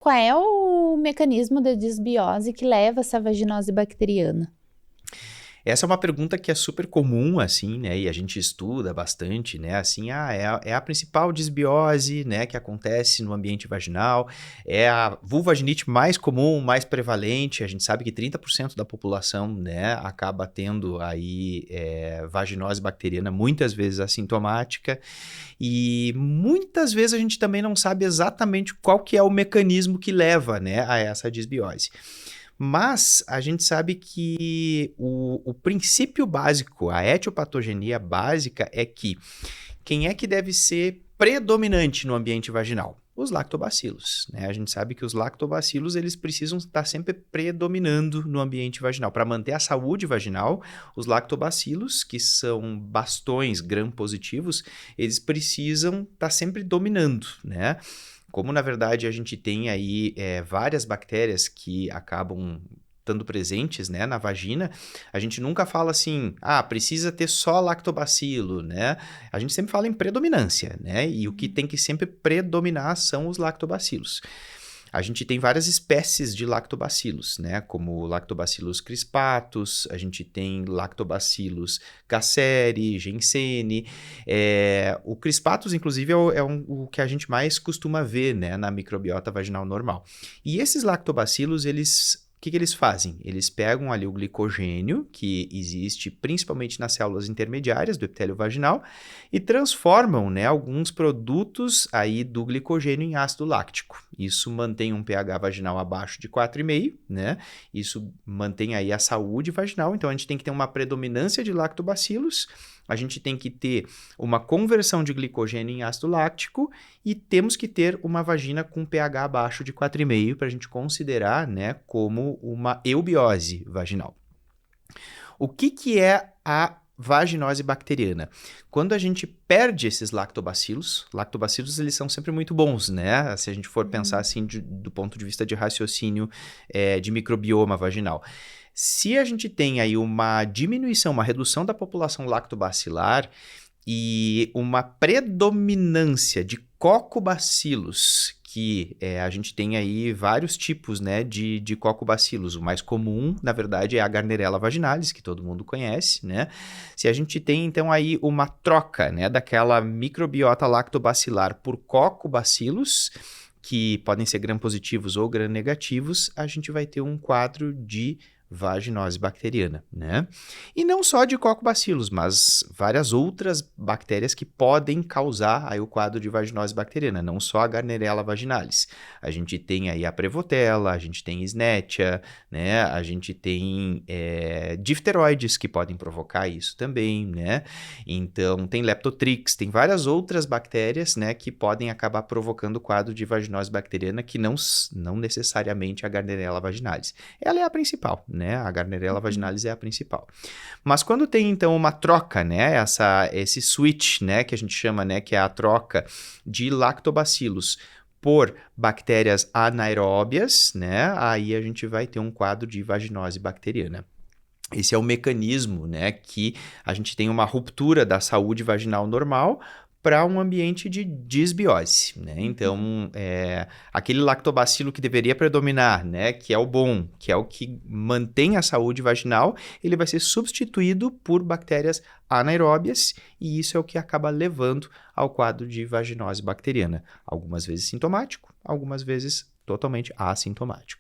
Qual é o mecanismo da desbiose que leva a essa vaginose bacteriana? Essa é uma pergunta que é super comum, assim, né, e a gente estuda bastante, né, assim, é a principal desbiose, né, que acontece no ambiente vaginal, é a vulvaginite mais comum, mais prevalente, a gente sabe que 30% da população, né, acaba tendo aí vaginose bacteriana, muitas vezes assintomática, e muitas vezes a gente também não sabe exatamente qual que é o mecanismo que leva, né, a essa desbiose. Mas a gente sabe que o princípio básico, a etiopatogenia básica é que quem é que deve ser predominante no ambiente vaginal? Os lactobacilos, né? A gente sabe que os lactobacilos, eles precisam estar sempre predominando no ambiente vaginal. Para manter a saúde vaginal, os lactobacilos, que são bastões gram-positivos, eles precisam estar sempre dominando, né? Como, na verdade, a gente tem aí várias bactérias que acabam estando presentes, né, na vagina, a gente nunca fala assim, precisa ter só lactobacilo, né? A gente sempre fala em predominância, né? E o que tem que sempre predominar são os lactobacilos. A gente tem várias espécies de lactobacilos, né? Como lactobacillus crispatus, a gente tem lactobacillus gasseri, Gsene. O crispatus, inclusive, o que a gente mais costuma ver, né, na microbiota vaginal normal. E esses lactobacilos, o que eles fazem? Eles pegam ali o glicogênio, que existe principalmente nas células intermediárias do epitélio vaginal, e transformam, né, alguns produtos aí do glicogênio em ácido láctico. Isso mantém um pH vaginal abaixo de 4,5, né? Isso mantém aí a saúde vaginal. Então, a gente tem que ter uma predominância de lactobacilos, a gente tem que ter uma conversão de glicogênio em ácido láctico e temos que ter uma vagina com pH abaixo de 4,5 para a gente considerar, né, como uma eubiose vaginal. O que é a vaginose bacteriana? Quando a gente perde esses lactobacilos eles são sempre muito bons, né? Se a gente for pensar assim do ponto de vista de raciocínio de microbioma vaginal. Se a gente tem aí uma diminuição, uma redução da população lactobacilar e uma predominância de cocobacilos, que a gente tem aí vários tipos, né, de cocobacilos. O mais comum, na verdade, é a Gardnerella vaginalis, que todo mundo conhece, né? Se a gente tem, então, aí uma troca, né, daquela microbiota lactobacilar por cocobacilos, que podem ser gram-positivos ou gram-negativos, a gente vai ter um quadro de vaginose bacteriana, né? E não só de cocobacilos, mas várias outras bactérias que podem causar aí o quadro de vaginose bacteriana, não só a Gardnerella vaginalis. A gente tem aí a Prevotella, a gente tem Escherichia, né? A gente tem difteroides que podem provocar isso também, né? Então, tem Leptotrix, tem várias outras bactérias, né, que podem acabar provocando o quadro de vaginose bacteriana que não necessariamente a Gardnerella vaginalis. Ela é a principal, né? A Gardnerella vaginalis é a principal. Mas quando tem, então, uma troca, né? Esse switch, né? Que a gente chama, né? Que é a troca de lactobacilos por bactérias anaeróbias, né? Aí a gente vai ter um quadro de vaginose bacteriana. Esse é o mecanismo, né? Que a gente tem uma ruptura da saúde vaginal normal para um ambiente de disbiose, né? Então, aquele lactobacilo que deveria predominar, né? Que é o bom, que é o que mantém a saúde vaginal, ele vai ser substituído por bactérias anaeróbias e isso é o que acaba levando ao quadro de vaginose bacteriana. Algumas vezes sintomático, algumas vezes totalmente assintomático.